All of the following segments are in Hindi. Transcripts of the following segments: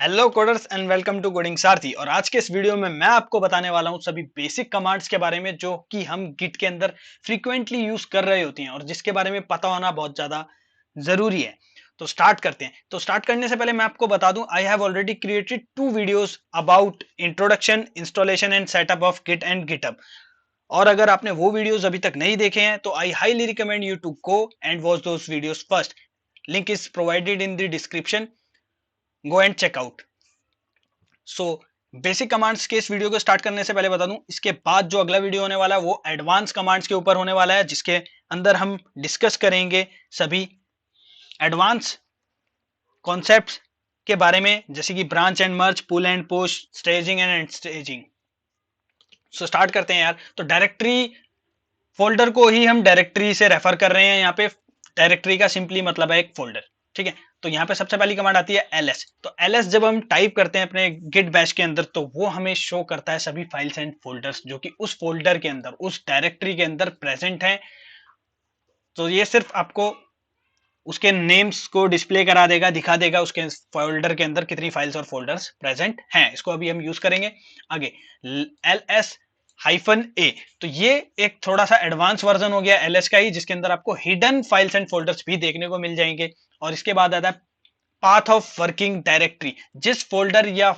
Hello coders and welcome to coding Sarathi. और आज के इस वीडियो में मैं आपको बताने वाला हूं सभी बेसिक कमांड्स के बारे में जो कि हम गिट के अंदर फ्रीक्वेंटली यूज कर रहे होती हैं और जिसके बारे में पता होना बहुत ज्यादा जरूरी है। तो स्टार्ट करते हैं। तो स्टार्ट करने से पहले मैं आपको बता दूं, I have already created 2 videos about introduction, installation and setup of Git and GitHub. और अगर आपने वो वीडियोस अभी तक नहीं देखे हैं तो I highly recommend you to go and watch those videos first. Link is provided in the description, go and check out. So basic commands के इस वीडियो को स्टार्ट करने से पहले बता दूं, इसके बाद जो अगला वीडियो होने वाला है वो एडवांस कमांड्स के ऊपर होने वाला है, जिसके अंदर हम डिस्कस करेंगे सभी एडवांस कॉन्सेप्ट्स के बारे में, जैसे कि branch and merge, pull and push, staging and unstaging. So start करते हैं यार। तो डायरेक्टरी फोल्डर को ही हम डायरेक्टरी से रेफर कर रहे हैं। यहाँ पे डायरेक्टरी का सिंपली मतलब है एक फोल्डर। ठीक है, तो यहाँ पे सबसे पहली कमांड आती है ls। तो ls जब हम टाइप करते हैं अपने गिट बैश के अंदर तो वो हमें शो करता है सभी फाइल्स एंड फोल्डर्स जो कि उस फोल्डर के अंदर, उस डायरेक्टरी के अंदर प्रेजेंट है। तो ये सिर्फ आपको उसके नेम्स को डिस्प्ले करा देगा, दिखा देगा उसके फोल्डर के अंदर कितनी फाइल्स और फोल्डर्स प्रेजेंट हैं। इसको अभी हम यूज करेंगे आगे। ls-a, तो ये एक थोड़ा सा एडवांस वर्जन हो गया ls का ही, जिसके अंदर आपको हिडन फाइल्स एंड फोल्डर्स भी देखने को मिल जाएंगे। और इसके बाद आता है पाथ ऑफ वर्किंग डायरेक्टरी। जिस फोल्डर या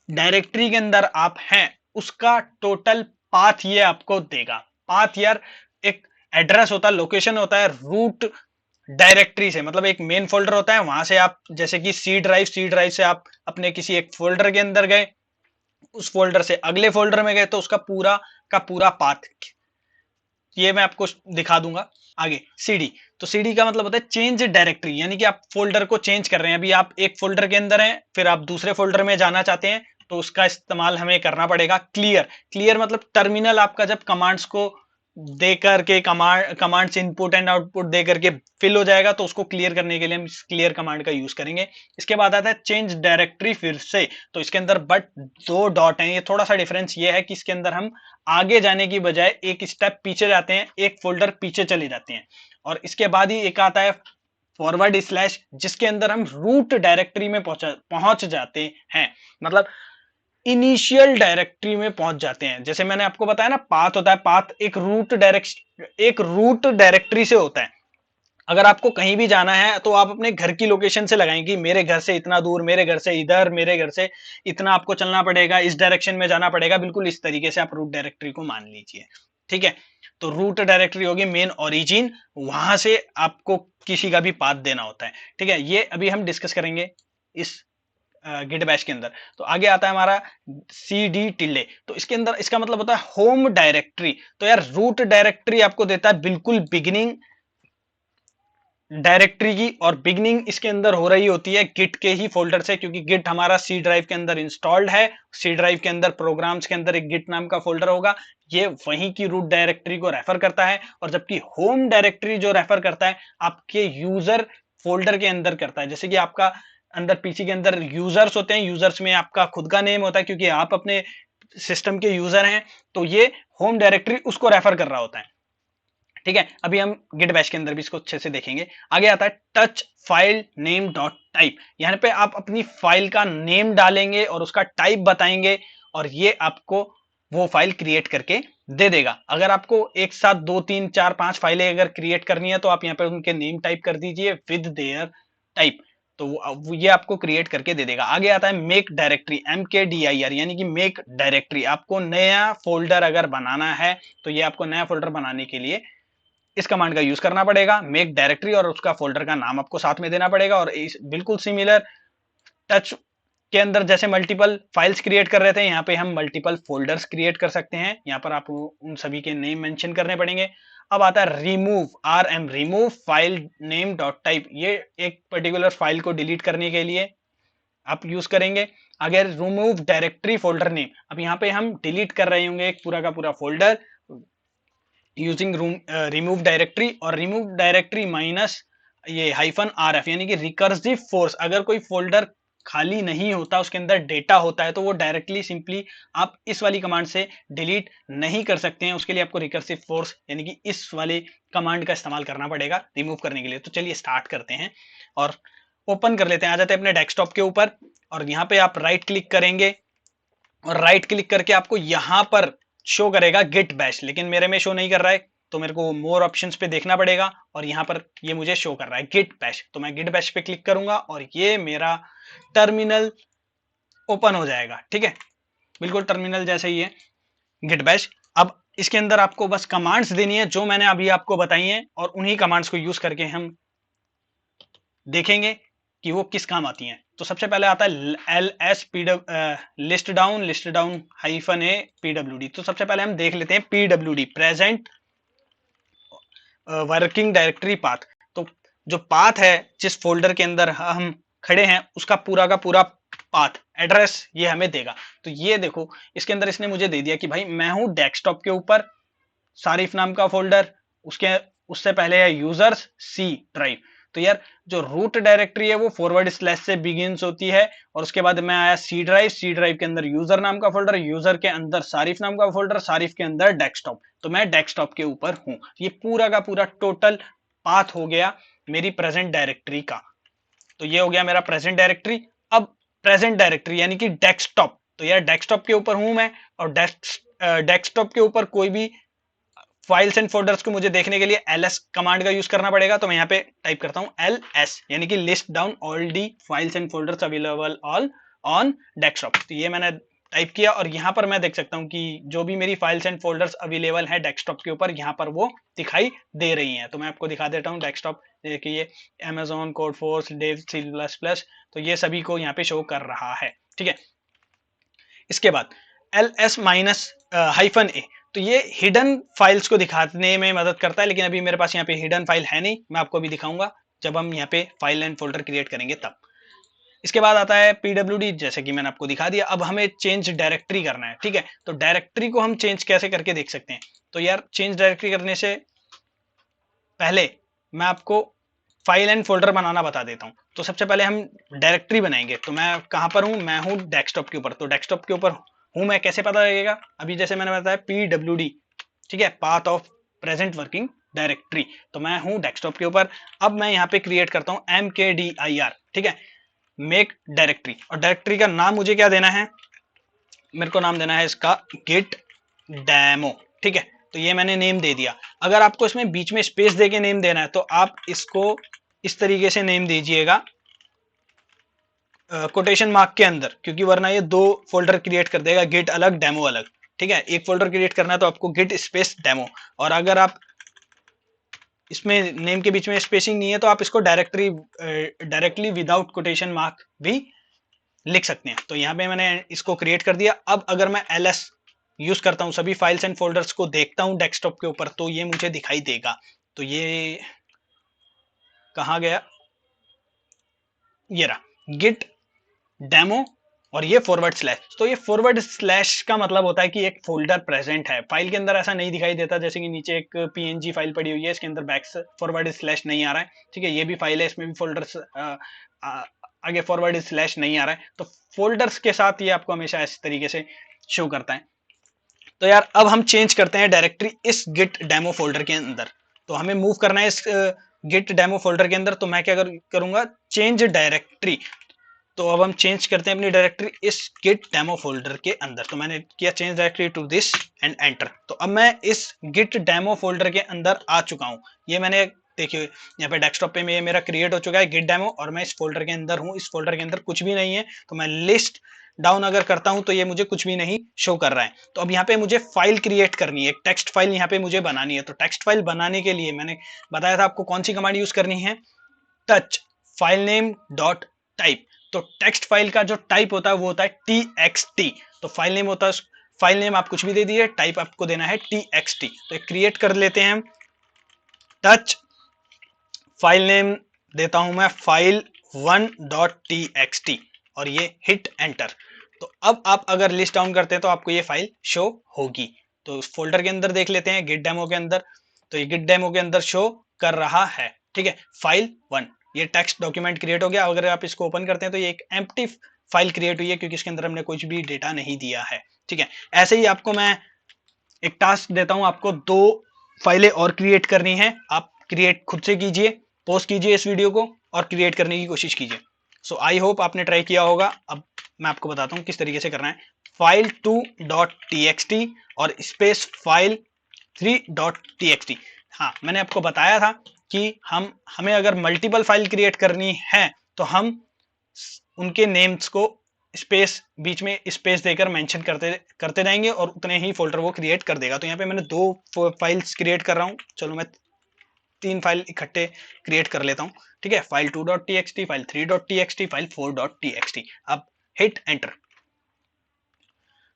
डायरेक्टरी के अंदर आप हैं उसका टोटल पाथ ये आपको देगा। पाथ यार एक एड्रेस होता है, लोकेशन होता है रूट डायरेक्टरी से, मतलब एक मेन फोल्डर होता है, वहां से आप जैसे कि सी ड्राइव से आप अपने किसी एक फोल्डर के अंदर गए, उस फोल्डर से अगले फोल्डर में गए तो उसका पूरा का पूरा पाथ ये मैं आपको दिखा दूंगा आगे। सीडी, तो सीडी का मतलब होता है चेंज डायरेक्टरी, यानी कि आप फोल्डर को चेंज कर रहे हैं। अभी आप एक फोल्डर के अंदर हैं, फिर आप दूसरे फोल्डर में जाना चाहते हैं तो उसका इस्तेमाल हमें करना पड़ेगा क्लियर। क्लियर मतलब टर्मिनल आपका जब कमांड्स को दे करके कमांड्स इनपुट एंड आउटपुट दे करके फिल हो जाएगा तो उसको क्लियर करने के लिए हम क्लियर कमांड का यूज करेंगे। इसके बाद आता है चेंज डायरेक्टरी फिर से। तो इसके अंदर बट 2 डॉट हैं, ये थोड़ा सा डिफरेंस ये है कि इसके अंदर हम आगे जाने की बजाय एक स्टेप पीछे जाते हैं, एक फोल्डर पीछे चले जाते हैं। और इसके बाद ही एक आता है फॉरवर्ड स्लैश, जिसके अंदर हम रूट डायरेक्टरी में पहुंच जाते हैं, मतलब इनिशियल डायरेक्टरी में पहुंच जाते हैं। जैसे मैंने आपको बताया ना, पाथ होता है, पाथ एक रूट डायरेक्टरी से होता है। अगर आपको कहीं भी जाना है तो आप अपने घर की लोकेशन से लगाएंगे, मेरे घर से इतना दूर, मेरे घर से इधर, मेरे घर से इतना आपको चलना पड़ेगा, इस डायरेक्शन में जाना पड़ेगा, बिल्कुल इस तरीके से आप रूट डायरेक्टरी को मान लीजिए। ठीक है, तो रूट डायरेक्टरी होगी मेन ओरिजिन, वहां से आपको किसी का भी पाथ देना होता है। ठीक है, ये अभी हम डिस्कस करेंगे इस गिट बैश के अंदर। तो आगे आता है हमारा सी डी टिल्डे। तो इसके अंदर इसका मतलब होता है होम डायरेक्टरी। तो यार रूट डायरेक्टरी आपको देता है बिल्कुल बिगिनिंग डायरेक्टरी की, और बिगनिंग इसके अंदर हो रही होती है गिट के ही फोल्डर से, क्योंकि गिट हमारा सी ड्राइव के अंदर इंस्टॉल्ड है। सी ड्राइव के अंदर प्रोग्राम्स के अंदर एक गिट नाम का फोल्डर होगा, ये वहीं की रूट डायरेक्टरी को रेफर करता है। और जबकि होम डायरेक्टरी जो रेफर करता है आपके यूजर फोल्डर के अंदर करता है। जैसे कि आपका अंदर पीसी के अंदर यूजर्स होते हैं, यूजर्स में आपका खुद का नेम होता है क्योंकि आप अपने सिस्टम के यूजर हैं, तो ये होम डायरेक्टरी उसको रेफर कर रहा होता है। ठीक है, अभी हम गिट बैश के अंदर भी इसको अच्छे से देखेंगे। आगे आता है touch file name dot type. यहाँ पे आप अपनी फाइल का नेम डालेंगे और उसका टाइप बताएंगे और ये आपको वो फाइल क्रिएट करके दे देगा। अगर आपको एक साथ 2 3 4 5 फाइलें अगर क्रिएट करनी है तो आप यहाँ पे उनके नेम टाइप कर दीजिए विद देयर टाइप, तो ये आपको क्रिएट करके दे देगा। आगे आता है मेक डायरेक्टरी, MKDIR, यानी कि मेक डायरेक्टरी। आपको नया फोल्डर अगर बनाना है तो ये आपको नया फोल्डर बनाने के लिए इस कमांड का यूज करना पड़ेगा, मेक डायरेक्टरी, और उसका फोल्डर का नाम आपको साथ में देना पड़ेगा। और बिल्कुल सिमिलर टच के अंदर जैसे मल्टीपल फाइल्स क्रिएट कर रहे थे, यहाँ पे हम मल्टीपल फोल्डर्स क्रिएट कर सकते हैं। यहाँ पर आप उन सभी के नेम मेंशन करने पड़ेंगे। अब आता है remove, RM, remove file name dot type. ये एक पर्टिकुलर फाइल को डिलीट करने के लिए आप यूज करेंगे। अगर रिमूव डायरेक्टरी फोल्डर नेम, अब यहाँ पे हम डिलीट कर रहे होंगे एक पूरा का पूरा फोल्डर यूजिंग रिमूव डायरेक्टरी, और रिमूव डायरेक्टरी माइनस ये -RF, यानी कि रिकर्सिव फोर्स। अगर कोई फोल्डर खाली नहीं होता, उसके अंदर डेटा होता है, तो वो डायरेक्टली सिंपली आप इस वाली कमांड से डिलीट नहीं कर सकते हैं। उसके लिए आपको रिकर्सिव फोर्स यानी कि इस वाले कमांड का इस्तेमाल करना पड़ेगा रिमूव करने के लिए। तो चलिए स्टार्ट करते हैं और ओपन कर लेते हैं। आ जाते हैं अपने डेस्कटॉप के ऊपर। और यहाँ पे आप राइट क्लिक करेंगे और राइट क्लिक करके आपको यहाँ पर शो करेगा गिट बैश, लेकिन मेरे में शो नहीं कर रहा है तो मेरे को मोर ऑप्शंस पे देखना पड़ेगा और यहाँ पर ये मुझे शो कर रहा है गिट बैश। तो मैं गिट बैश पे क्लिक करूंगा और ये मेरा टर्मिनल ओपन हो जाएगा। ठीक है, बिल्कुल टर्मिनल जैसे ही है गिट बैश। अब इसके अंदर आपको बस कमांड्स देनी है जो मैंने अभी आपको बताई हैं और उन्हीं कमांड्स को यूज करके हम देखेंगे कि वो किस काम आती हैं। तो सबसे पहले आता है लिस्ट डाउन हाइफन ए पीडब्ल्यूडी। तो सबसे पहले हम देख लेते हैं PWD, present working directory path. तो जो पाथ है जिस फोल्डर के अंदर हम खड़े हैं उसका पूरा का पूरा पाथ एड्रेस ये हमें देगा। तो ये देखो इसके अंदर इसने मुझे दे दिया कि भाई मैं हूं डेस्कटॉप के ऊपर, सारिफ नाम का फोल्डर, उसके उससे पहले है यूजर्स सी ड्राइव। तो यार जो रूट डायरेक्टरी है वो फॉरवर्ड स्लैश से बिगिंस होती है और उसके बाद मैं आया सी ड्राइव के अंदर यूजर नाम का फोल्डर, यूजर के अंदर सारिफ नाम का फोल्डर, सारिफ के अंदर डेस्कटॉप। तो मैं डेस्कटॉप के ऊपर हूं। ये पूरा का पूरा टोटल पाथ हो गया मेरी प्रेजेंट डायरेक्टरी का। तो ये हो गया मेरा प्रेजेंट डायरेक्टरी। अब प्रेजेंट डायरेक्टरी यानी कि डेस्कटॉप, तो यार डेस्कटॉप के ऊपर हूं मैं और डेस्कटॉप के ऊपर कोई भी फाइल्स एंड फोल्डर्स को मुझे देखने के लिए ls कमांड का यूज करना पड़ेगा। तो मैं यहाँ पे टाइप करता हूं ls यानी कि list down all the files and folders available all on desktop. तो ये मैंने टाइप किया और यहाँ पर मैं देख सकता हूँ कि जो भी मेरी फाइल्स एंड फोल्डर्स अवेलेबल है डेस्कटॉप के ऊपर यहाँ पर वो दिखाई दे रही हैं। तो मैं आपको दिखा देता हूँ डेस्कटॉप, देखिए ये Amazon code force dev C++, तो ये सभी को यहाँ पे शो कर रहा है। ठीक है, इसके बाद ls माइनस हाइफन ए, तो ये हिडन फाइल्स को दिखाने में मदद करता है, लेकिन अभी मेरे पास यहाँ पे हिडन फाइल है नहीं। मैं आपको अभी दिखाऊंगा जब हम यहाँ पे फाइल एंड फोल्डर क्रिएट करेंगे तब। इसके बाद आता है पीडब्ल्यूडी, जैसे कि मैंने आपको दिखा दिया। अब हमें चेंज डायरेक्टरी करना है। ठीक है, तो डायरेक्टरी को हम चेंज कैसे करके देख सकते हैं। तो यार चेंज डायरेक्टरी करने से पहले मैं आपको फाइल एंड फोल्डर बनाना बता देता हूं। तो सबसे पहले हम डायरेक्टरी बनाएंगे। तो मैं कहां पर हूं, मैं हूं डेस्कटॉप के ऊपर। तो डेस्कटॉप के ऊपर हूं मैं, कैसे पता लगेगा, अभी जैसे मैंने बताया पीडब्ल्यूडी, ठीक है, path of present working directory. तो मैं हूं डेस्कटॉप के ऊपर। अब मैं यहाँ पे क्रिएट करता हूं mkdir, ठीक है, मेक डायरेक्टरी। और डायरेक्टरी का नाम मुझे क्या देना है, मेरे को नाम देना है इसका गिट डेमो। ठीक है, तो ये मैंने नेम दे दिया। अगर आपको इसमें बीच में स्पेस देके नेम देना है तो आप इसको इस तरीके से नेम दीजिएगा कोटेशन मार्क के अंदर, क्योंकि वरना ये दो फोल्डर क्रिएट कर देगा, गिट अलग डेमो अलग। ठीक है, एक फोल्डर क्रिएट करना है तो आपको गिट स्पेस डेमो, और अगर आप इसमें नेम के बीच में स्पेसिंग नहीं है तो आप इसको डायरेक्टली विदाउट कोटेशन मार्क भी लिख सकते हैं। तो यहाँ पे मैंने इसको क्रिएट कर दिया। अब अगर मैं ls यूज करता हूँ, सभी फाइल्स एंड फोल्डर्स को देखता हूँ डेस्कटॉप के ऊपर, तो ये मुझे दिखाई देगा। तो ये कहाँ गया, ये रहा गिट डेमो और ये फॉरवर्ड स्लैश। तो ये फॉरवर्ड स्लैश का मतलब होता है कि एक फोल्डर प्रेजेंट है। फाइल के अंदर ऐसा नहीं दिखाई देता, जैसे कि नीचे एक png फाइल पड़ी हुई है, इसके अंदर बैक फॉरवर्ड स्लैश नहीं आ रहा है। ठीक है, ये भी फाइल है, इसमें भी फोल्डर्स आगे फॉरवर्ड स्लैश नहीं आ रहा है। तो फोल्डर्स के साथ ये आपको हमेशा इस तरीके से शो करता है। तो यार अब हम चेंज करते हैं डायरेक्टरी इस गिट डेमो फोल्डर के अंदर। तो हमें मूव करना है इस गिट डेमो फोल्डर के अंदर। तो मैं क्या करूंगा, चेंज डायरेक्टरी। तो अब हम चेंज करते हैं अपनी डायरेक्टरी इस गिट डेमो फोल्डर के अंदर। तो मैंने किया change directory to this and enter. तो अब मैं इस गिट डेमो फोल्डर के अंदर आ चुका हूं। ये मैंने देखिए यहाँ पे डेस्कटॉप पे में मेरा क्रिएट हो चुका है गिट डेमो, और मैं इस फोल्डर के अंदर हूँ। इस फोल्डर के अंदर कुछ भी नहीं है। तो मैं लिस्ट डाउन अगर करता हूं तो ये मुझे कुछ भी नहीं शो कर रहा है। तो अब यहाँ पे मुझे फाइल क्रिएट करनी है, एक टेक्स्ट फाइल यहाँ पे मुझे बनानी है। तो टेक्स्ट फाइल बनाने के लिए मैंने बताया था आपको कौन सी कमांड यूज करनी है, touch file name dot type. तो टेक्स्ट फाइल का जो टाइप होता है वो होता है txt। तो फाइल नेम होता है, फाइल नेम आप कुछ भी दे दीजिए, टाइप आपको देना है txt। तो क्रिएट कर लेते हैं हम, टच फाइल नेम देता हूं मैं file1.txt और ये हिट एंटर। तो अब आप अगर लिस्ट डाउन करते हैं तो आपको ये फाइल शो होगी। तो उस फोल्डर के अंदर देख लेते हैं गिट डेमो के अंदर। तो ये गिट डेमो के अंदर शो कर रहा है। ठीक है, फाइल 1, ये टेक्स्ट डॉक्यूमेंट क्रिएट हो गया। अगर आप इसको ओपन करते हैं तो ये एक एम्प्टी फाइल क्रिएट हुई है, क्योंकि इसके अंदर हमने कुछ भी डेटा नहीं दिया है। ठीक है, ऐसे ही आपको मैं एक टास्क देता हूं, आपको 2 फाइलें और क्रिएट करनी है। आप क्रिएट खुद से कीजिए, पोस्ट कीजिए इस वीडियो को और क्रिएट करने की कोशिश कीजिए। सो आई होप आपने ट्राई किया होगा। अब मैं आपको बताता हूँ किस तरीके से करना है। फाइल 2.txt और स्पेस फाइल 3.txt। हाँ, मैंने आपको बताया था कि हमें अगर मल्टीपल फाइल क्रिएट करनी है तो हम उनके नेम्स को स्पेस, बीच में स्पेस देकर मेंशन करते करते जाएंगे और उतने ही फोल्डर वो क्रिएट कर देगा। तो यहाँ पे मैंने 2 फाइल्स क्रिएट कर रहा हूँ। चलो मैं 3 फाइल इकट्ठे क्रिएट कर लेता हूँ। ठीक है, file 2.txt, file 3.txt, file 4.txt। अब हिट एंटर।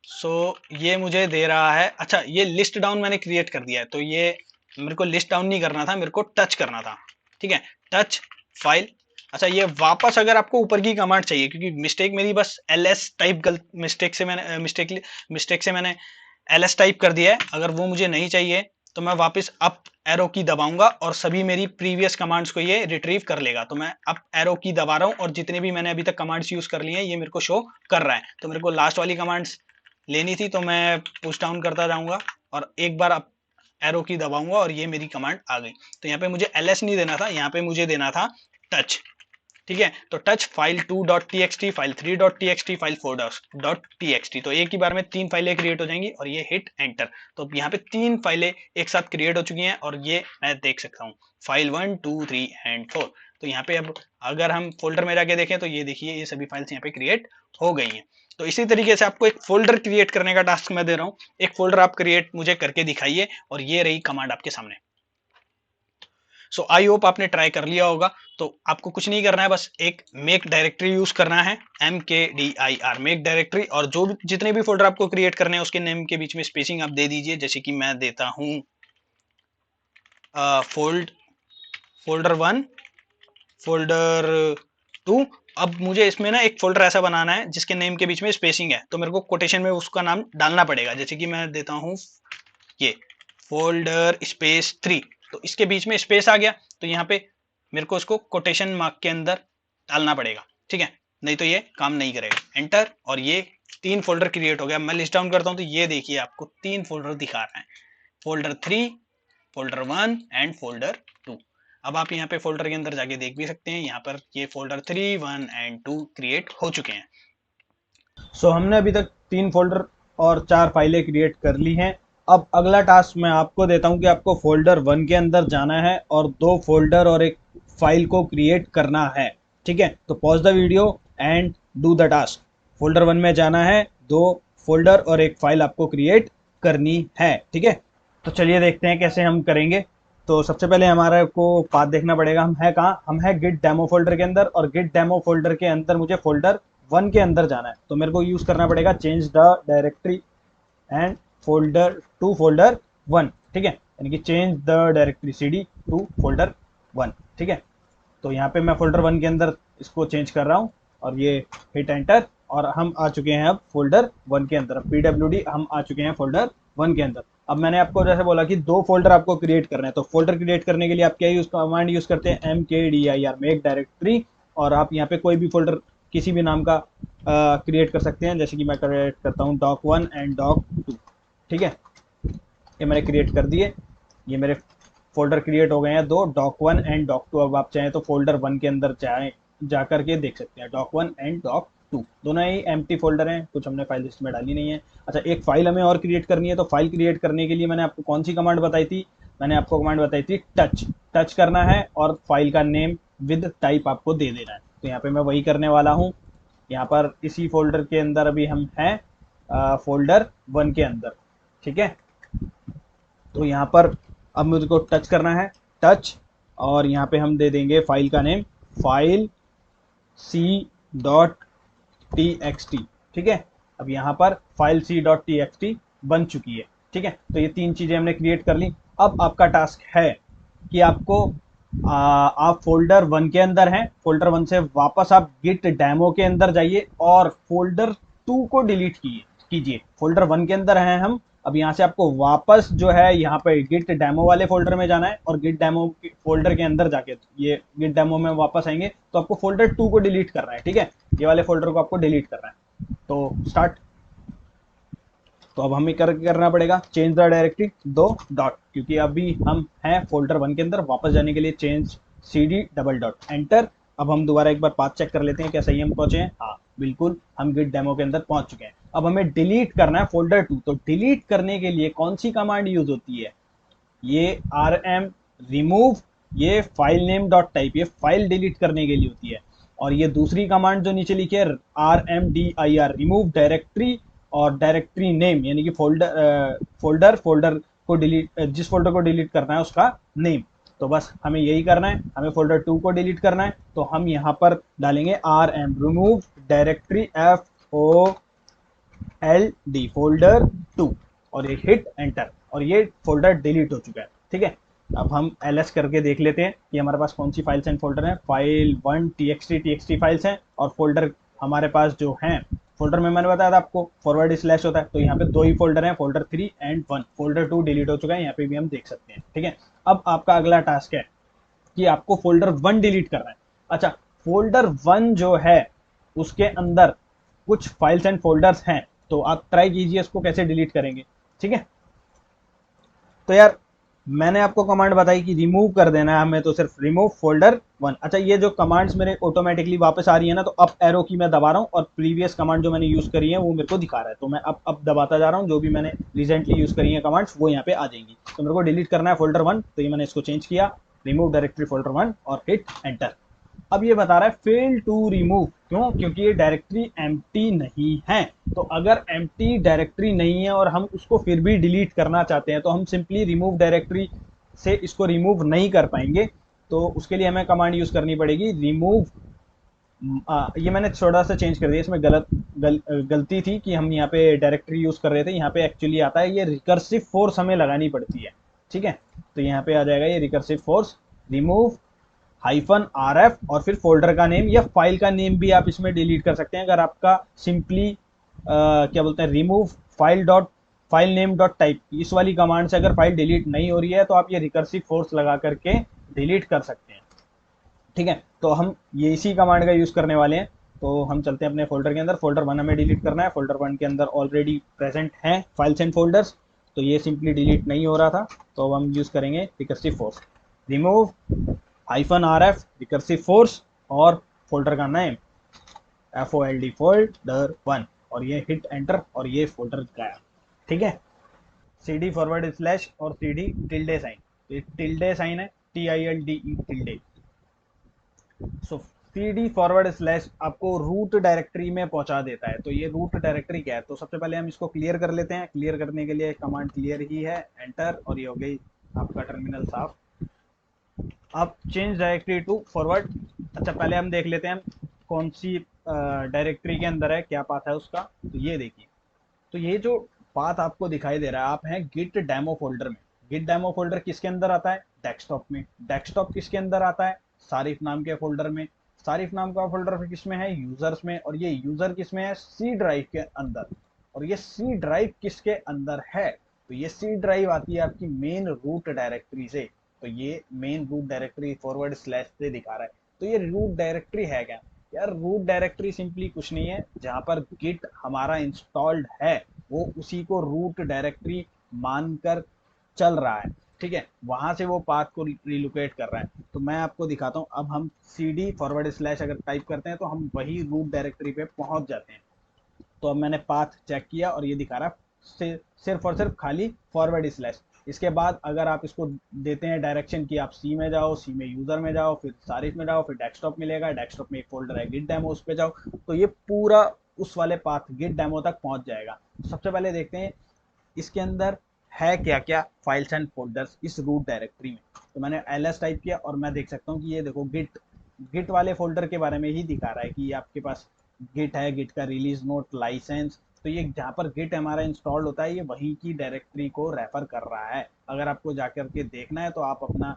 सो ये मुझे दे रहा है, अच्छा ये लिस्ट डाउन मैंने क्रिएट कर दिया है, तो ये मेरे को लिस्ट डाउन नहीं करना था, मेरे को टच करना था। ठीक है, टच फाइल। अच्छा, ये वापस अगर आपको ऊपर की कमांड चाहिए, क्योंकि मिस्टेक मेरी बस ls टाइप गलत मिस्टेक से मैंने ls टाइप कर दिया है। अगर वो मुझे नहीं चाहिए तो मैं वापस अप एरो की दबाऊंगा और सभी मेरी प्रीवियस कमांड्स को ये रिट्रीव कर लेगा। तो मैं अप एरो की दबा रहा हूँ और जितने भी मैंने अभी तक कमांड्स यूज कर लिए हैं ये मेरे को शो कर रहा है। तो मेरे को लास्ट वाली कमांड्स लेनी थी, तो मैं पुश डाउन करता जाऊंगा और एक बार अप एरो की दबाऊंगा और ये मेरी कमांड आ गई। तो यहाँ पे मुझे ls नहीं देना था, यहाँ पे मुझे देना था टच। ठीक है, तो touch file 2.txt, file 3.txt, file 4.txt। तो एक ही बार में 3 फाइलें क्रिएट हो जाएंगी और ये हिट एंटर। तो यहाँ पे 3 फाइलें एक साथ क्रिएट हो चुकी हैं और ये मैं देख सकता हूँ, फाइल 1, 2, 3 एंड 4। तो यहाँ पे अब अगर हम फोल्डर में जाके देखें तो ये देखिए ये सभी फाइल्स यहाँ पे क्रिएट हो गई हैं। तो इसी तरीके से आपको एक फोल्डर क्रिएट करने का टास्क मैं दे रहा हूँ। एक फोल्डर आप क्रिएट मुझे करके दिखाइए और ये रही कमांड आपके सामने। सो आई होप आपने ट्राई कर लिया होगा। तो आपको कुछ नहीं करना है, बस एक मेक डायरेक्टरी यूज करना है, MKDIR मेक डायरेक्टरी। और जो भी जितने भी फोल्डर आपको क्रिएट करने हैं उसके नेम के बीच में स्पेसिंग आप दे दीजिए। जैसे कि मैं देता हूं फोल्डर 1, फोल्डर 2। अब मुझे इसमें ना एक फोल्डर ऐसा बनाना है जिसके नेम के बीच में स्पेसिंग है, तो मेरे को कोटेशन में उसका नाम डालना पड़ेगा। जैसे कि मैं देता हूं ये फोल्डर स्पेस 3, तो इसके बीच में स्पेस आ गया, तो यहाँ पे मेरे को उसको कोटेशन मार्क के अंदर डालना पड़ेगा। ठीक है, नहीं तो ये काम नहीं करेगा। एंटर, और ये 3 फोल्डर क्रिएट हो गया। मैं लिस्ट डाउन करता हूँ तो ये देखिए आपको 3 फोल्डर दिखा रहा है, फोल्डर 3, फोल्डर 1 एंड फोल्डर 2। अब आप यहाँ पे फोल्डर के अंदर जाके देख भी सकते हैं, यहाँ पर ये फोल्डर 3, 1 एंड 2 क्रिएट हो चुके हैं। सो हमने अभी तक 3 फोल्डर और 4 फाइलें क्रिएट कर ली हैं। अब अगला टास्क मैं आपको देता हूं कि आपको फोल्डर 1 के अंदर जाना है और 2 फोल्डर और एक फाइल को क्रिएट करना है। ठीक है, तो pause the video and do the task. Folder 1 में जाना है, 2 फोल्डर और एक फाइल आपको क्रिएट करनी है। ठीक है, तो चलिए देखते हैं कैसे हम करेंगे। तो सबसे पहले हमारे को पाथ देखना पड़ेगा, हम है कहाँ, हम है गिट डेमो फोल्डर के अंदर, और गिट डेमो फोल्डर के अंदर मुझे फोल्डर 1 के अंदर जाना है। तो मेरे को यूज करना पड़ेगा change the directory and folder to folder 1। ठीक है, यानी कि change the directory CD to folder 1। ठीक है, तो यहाँ पे मैं फोल्डर 1 के अंदर इसको चेंज कर रहा हूँ और ये हिट एंटर, और हम आ चुके हैं अब फोल्डर 1 के अंदर। PWD हम आ चुके हैं फोल्डर 1 के अंदर। अब मैंने आपको जैसे बोला कि 2 फोल्डर आपको क्रिएट करना है, तो फोल्डर क्रिएट करने के लिए आप क्या यूज कमांड यूज करते हैं, MKDIR मेक डायरेक्टरी। और आप यहाँ पे कोई भी फोल्डर किसी भी नाम का क्रिएट कर सकते हैं, जैसे कि मैं क्रिएट करता हूँ doc1 एंड doc2। ठीक है, ये मैंने क्रिएट कर दिए, ये मेरे फोल्डर क्रिएट हो गए हैं 2, doc1 एंड doc2। अब आप चाहें तो फोल्डर 1 के अंदर जाएं, जा करके देख सकते हैं doc1 एंड doc2 दोनों ही एम्प्टी फोल्डर हैं, कुछ हमने फाइल लिस्ट में डाली नहीं है। अच्छा, एक फाइल हमें और क्रिएट करनी है, तो फाइल क्रिएट करने के लिए मैंने आपको कौन सी कमांड बताई थी, मैंने आपको कमांड बताई थी टच। टच करना है और फाइल का नेम विद टाइप आपको दे देना है। तो यहाँ पे मैं वही करने वाला हूँ। यहाँ पर इसी फोल्डर के अंदर अभी हम हैं फोल्डर 1 के अंदर। ठीक है, तो यहाँ पर अब मुझको टच करना है, टच, और यहाँ पे हम दे देंगे फाइल का नेम फाइल c.txt। ठीक है, अब यहाँ पर फाइल c.txt बन चुकी है। ठीक है, तो ये 3 चीजें हमने क्रिएट कर ली। अब आपका टास्क है कि आपको आप फोल्डर 1 के अंदर हैं, फोल्डर 1 से वापस आप गिट डेमो के अंदर जाइए और फोल्डर 2 को डिलीट कीजिए। फोल्डर 1 के अंदर हैं हम, अब यहाँ से आपको वापस जो है यहाँ पे गिट डेमो वाले फोल्डर में जाना है और गिट डेमो फोल्डर के अंदर जाके ये गिट डेमो में वापस आएंगे तो आपको फोल्डर 2 को डिलीट करना है। ठीक है, ये वाले फोल्डर को आपको डिलीट करना है। तो स्टार्ट। तो अब हमें करना पड़ेगा चेंज द डायरेक्टरी 2 डॉट, क्योंकि अभी हम हैं फोल्डर 1 के अंदर। वापस जाने के लिए change CD double dot enter, अब हम दोबारा एक बार पाथ चेक कर लेते हैं क्या सही हम पहुंचे हैं। हाँ बिल्कुल, हम गिट डेमो के अंदर पहुंच चुके हैं। अब हमें डिलीट करना है फोल्डर 2। तो डिलीट करने के लिए कौन सी कमांड यूज होती है, ये rm रिमूव, ये फाइल नेम डॉट टाइप, ये फाइल डिलीट करने के लिए होती है। और ये दूसरी कमांड जो नीचे लिखी है rmdir रिमूव डायरेक्टरी, और डायरेक्टरी नेम यानी कि फोल्डर को डिलीट, जिस फोल्डर को डिलीट करना है उसका नेम। तो बस हमें यही करना है, हमें फोल्डर 2 को डिलीट करना है। तो हम यहाँ पर डालेंगे rm remove directory FOLD folder 2, और ये हिट एंटर, और ये फोल्डर डिलीट हो चुका है। ठीक है, अब हम ls करके देख लेते हैं कि हमारे पास कौन सी फाइल्स एंड फोल्डर हैं। फाइल 1 txt फाइल्स हैं, और फोल्डर हमारे पास जो हैं, फोल्डर में मैंने बताया था आपको फॉरवर्ड स्लैश होता है, तो यहाँ पे 2 ही फोल्डर हैं, फोल्डर 3 एंड 1। फोल्डर 2 डिलीट हो चुका है, यहाँ पे भी हम देख सकते हैं। ठीक है, अब आपका अगला टास्क है कि आपको फोल्डर 1 डिलीट करना है। अच्छा, फोल्डर 1 जो है उसके अंदर कुछ फाइल्स एंड फोल्डर्स हैं, तो आप ट्राई कीजिए इसको कैसे डिलीट करेंगे। ठीक है, तो यार मैंने आपको कमांड बताई कि रिमूव कर देना है हमें, तो सिर्फ रिमूव फोल्डर 1। अच्छा, ये जो कमांड्स मेरे ऑटोमेटिकली वापस आ रही है ना, तो अप एरो की मैं दबा रहा हूँ, और प्रीवियस कमांड जो मैंने यूज करी है वो मेरे को दिखा रहा है, तो मैं अब दबाता जा रहा हूँ। जो भी मैंने रिसेंटली यूज करी है कमांड्स वो यहाँ पे आ जाएंगी। तो मेरे को डिलीट करना है फोल्डर 1, तो ये मैंने इसको चेंज किया, रिमूव डायरेक्टरी फोल्डर 1, और हिट एंटर। अब ये बता रहा है फेल टू रिमूव, क्यों? क्योंकि ये डायरेक्टरी एम्प्टी नहीं है। तो अगर एम्प्टी डायरेक्टरी नहीं है और हम उसको फिर भी डिलीट करना चाहते हैं, तो हम सिंपली रिमूव डायरेक्टरी से इसको रिमूव नहीं कर पाएंगे। तो उसके लिए हमें कमांड यूज करनी पड़ेगी रिमूव। ये मैंने थोड़ा सा चेंज कर दिया, इसमें गलती थी कि हम यहाँ पे डायरेक्टरी यूज कर रहे थे। यहाँ पे एक्चुअली आता है ये रिकर्सिव फोर्स हमें लगानी पड़ती है। ठीक है, तो यहाँ पे आ जाएगा ये रिकर्सिव फोर्स, रिमूव -rf, और फिर फोल्डर का नेम या फाइल का नेम भी आप इसमें डिलीट कर सकते हैं। अगर आपका सिंपली क्या बोलते हैं, remove file name dot type, इस वाली कमांड से अगर फाइल डिलीट नहीं हो रही है, तो आप ये रिकर्सिव फोर्स लगा करके डिलीट कर सकते हैं। ठीक है, तो हम ये इसी कमांड का यूज करने वाले हैं। तो हम चलते हैं अपने फोल्डर के अंदर। फोल्डर 1 हमें डिलीट करना है, फोल्डर 1 के अंदर ऑलरेडी प्रेजेंट हैं फाइल्स एंड फोल्डर्स, तो ये सिंपली डिलीट नहीं हो रहा था, तो अब हम यूज करेंगे recursive force, remove -rf recursive force, और फोल्डर का नेम FOLD फोल्डर 1, और ये हिट एंटर, और ये फोल्डर गया। ठीक है, CD फॉरवर्ड स्लैश और CD टिल्डे साइन, ये टिल्डे साइन है, TILDE टिल्डे। सो CD फॉरवर्ड स्लैश आपको रूट डायरेक्टरी में पहुंचा देता है। तो ये रूट डायरेक्टरी क्या है, तो सबसे पहले हम इसको क्लियर कर लेते हैं। क्लियर करने के लिए कमांड क्लियर ही है, एंटर, और ये हो गई आपका टर्मिनल साफ। अब चेंज डायरेक्टरी टू फॉरवर्ड। अच्छा, पहले हम देख लेते हैं कौन सी डायरेक्टरी के अंदर है, क्या पाथ है उसका। तो ये देखिए, तो ये जो पाथ आपको दिखाई दे रहा है, आप हैं गिट डेमो फोल्डर में। गिट डेमो फोल्डर किसके अंदर आता है? डेस्कटॉप में। डेस्कटॉप किसके अंदर आता है? सारिफ नाम के फोल्डर में। सारिफ नाम का फोल्डर किस में है? यूजर्स में। और ये यूजर किस में है? सी ड्राइव के अंदर। और ये सी ड्राइव किसके अंदर है? तो ये सी ड्राइव आती है आपकी मेन रूट डायरेक्टरी से। तो ये main root directory forward slash से दिखा रहा है। तो ये रूट डायरेक्टरी है क्या? यार रूट डायरेक्टरी सिंपली कुछ नहीं है, जहां पर गिट हमारा इंस्टॉल्ड है वो उसी को रूट डायरेक्टरी मानकर चल रहा है। ठीक है, वहां से वो पाथ को रिलोकेट कर रहा है। तो मैं आपको दिखाता हूँ। अब हम CD फॉरवर्ड स्लैश अगर टाइप करते हैं, तो हम वही रूट डायरेक्टरी पे पहुंच जाते हैं। तो अब मैंने पाथ चेक किया, और ये दिखा रहा है सिर्फ और सिर्फ खाली फॉरवर्ड स्लैश। इसके बाद अगर आप इसको देते हैं डायरेक्शन कि आप सी में जाओ, सी में यूजर में जाओ, फिर सारिफ में जाओ, फिर डेस्कटॉप मिलेगा, डेस्कटॉप में एक फोल्डर है गिट डेमो, उस पर जाओ, तो ये पूरा उस वाले पाथ गिट डेमो तक पहुंच जाएगा। सबसे पहले देखते हैं इसके अंदर है क्या क्या फाइल्स एंड फोल्डर्स इस रूट डायरेक्टरी में। तो मैंने ls टाइप किया, और मैं देख सकता हूँ कि ये देखो गिट वाले फोल्डर के बारे में ही दिखा रहा है कि आपके पास गिट है, गिट का रिलीज नोट लाइसेंस। तो ये जहाँ पर गिट हमारा इंस्टॉल्ड होता है, ये वहीं की डायरेक्टरी को रेफर कर रहा है। अगर आपको जाकर के देखना है, तो आप अपना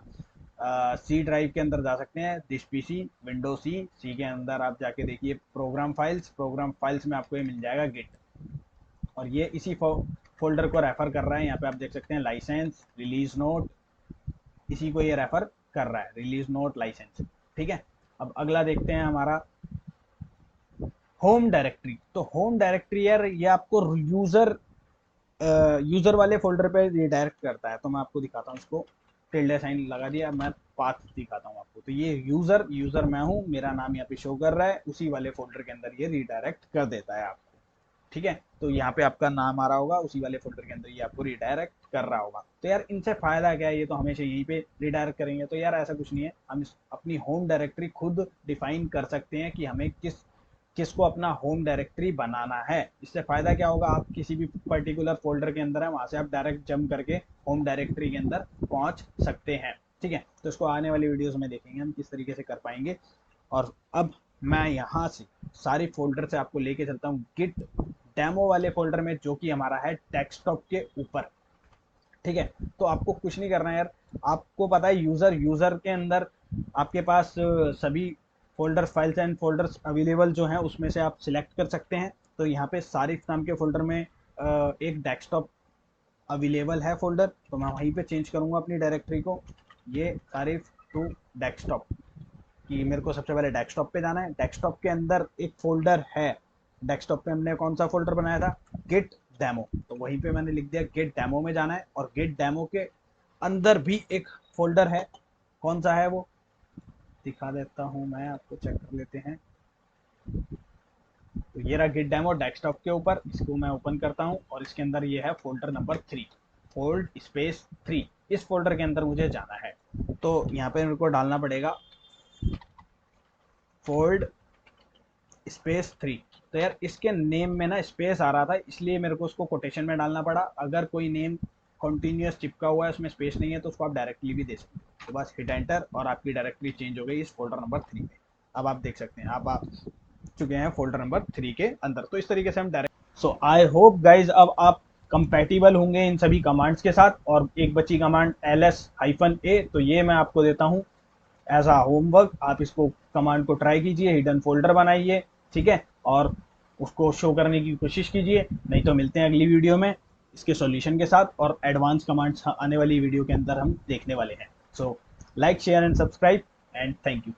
सी ड्राइव के अंदर जा सकते हैं, दिस पीसी विंडो सी के अंदर आप जाके देखिए प्रोग्राम फाइल्स में आपको ये मिल जाएगा गिट, और ये इसी फोल्डर को रेफर कर रहा है। यहाँ पे आप देख सकते हैं लाइसेंस, रिलीज नोट, इसी को ये रेफर कर रहा है, रिलीज नोट लाइसेंस। ठीक है, अब अगला देखते हैं हमारा होम डायरेक्टरी। तो होम डायरेक्टरी यार ये आपको यूजर वाले फोल्डर पे रिडायरेक्ट करता है। तो मैं आपको दिखाता हूँ, इसको टिल्डे साइन लगा दिया, मैं पाथ दिखाता हूँ आपको। तो ये यूजर मैं हूँ, मेरा नाम यहाँ पे शो कर रहा है, उसी वाले फोल्डर के अंदर ये रिडायरेक्ट कर देता है आपको। ठीक है, तो यहाँ पे आपका नाम आ रहा होगा, उसी वाले फोल्डर के अंदर ये आपको रिडायरेक्ट कर रहा होगा। तो यार इनसे फायदा क्या है, ये तो हमेशा यहीं पे रिडायरेक्ट करेंगे। तो यार ऐसा कुछ नहीं है, हम अपनी होम डायरेक्टरी खुद डिफाइन कर सकते हैं कि हमें किसको अपना होम डायरेक्टरी बनाना है। इससे फायदा क्या होगा, आप किसी भी पर्टिकुलर फोल्डर के अंदर है, वहां से आप डायरेक्ट जंप करके होम डायरेक्टरी के अंदर पहुंच सकते हैं। ठीक है, तो इसको आने वाली वीडियोस में देखेंगे हम किस तरीके से कर पाएंगे। और अब मैं यहाँ से सारी फोल्डर से आपको लेके चलता हूँ गिट डेमो वाले फोल्डर में, जो कि हमारा है डेस्कटॉप के ऊपर। ठीक है, तो आपको कुछ नहीं करना है यार, आपको पता है यूजर के अंदर आपके पास सभी folder files and folders available जो हैं उसमें से आप सिलेक्ट कर सकते हैं। तो यहाँ पे सारिफ नाम के फोल्डर में एक डेस्कटॉप अवेलेबल है फोल्डर, तो मैं वहीं पे चेंज करूंगा अपनी डायरेक्टरी को, ये सारिफ टू डेस्कटॉप। कि मेरे को सबसे पहले डेस्कटॉप पे जाना है। डेस्कटॉप के अंदर एक फोल्डर है, डेस्कटॉप पे हमने कौन सा फोल्डर बनाया था, गिट डेमो, तो वहीं पे मैंने लिख दिया गिट डेमो में जाना है। और गिट डेमो के अंदर भी एक फोल्डर है, कौन सा है वो दिखा देता हूँ मैं आपको, चेक कर लेते हैं। तो ये रहा गिट डेमो डेस्कटॉप के ऊपर, इसको मैं ओपन करता हूँ और इसके अंदर ये है फोल्डर नंबर 3, फोल्ड स्पेस 3। इस फोल्डर के अंदर मुझे जाना है, तो यहाँ पे मेरे को डालना पड़ेगा फोल्ड स्पेस 3। तो यार इसके नेम में ना स्पेस आ रहा था, इसलिए मेरे को उसको कोटेशन में डालना पड़ा। अगर कोई नेम कॉन्टिन्यूस चिपका हुआ है, उसमें स्पेस नहीं है, तो उसको आप डायरेक्टली भी दे सकते हैं। तो बस हिट एंटर और आपकी डायरेक्टली चेंज हो गई इस फोल्डर नंबर 3 में। अब आप देख सकते हैं, आप आ चुके हैं फोल्डर नंबर 3 के अंदर। तो इस तरीके से हम direct, so I hope guys अब आप कंपैटिबल होंगे इन सभी कमांड्स के साथ। और एक बची कमांड ls-a, तो ये मैं आपको देता हूँ एज आ होमवर्क। आप इसको कमांड को ट्राई कीजिए, हिडन फोल्डर बनाइए, ठीक है, और उसको शो करने की कोशिश कीजिए। नहीं तो मिलते हैं अगली वीडियो में इसके सॉल्यूशन के साथ, और एडवांस कमांड्स आने वाली वीडियो के अंदर हम देखने वाले हैं। So like share and subscribe and thank you.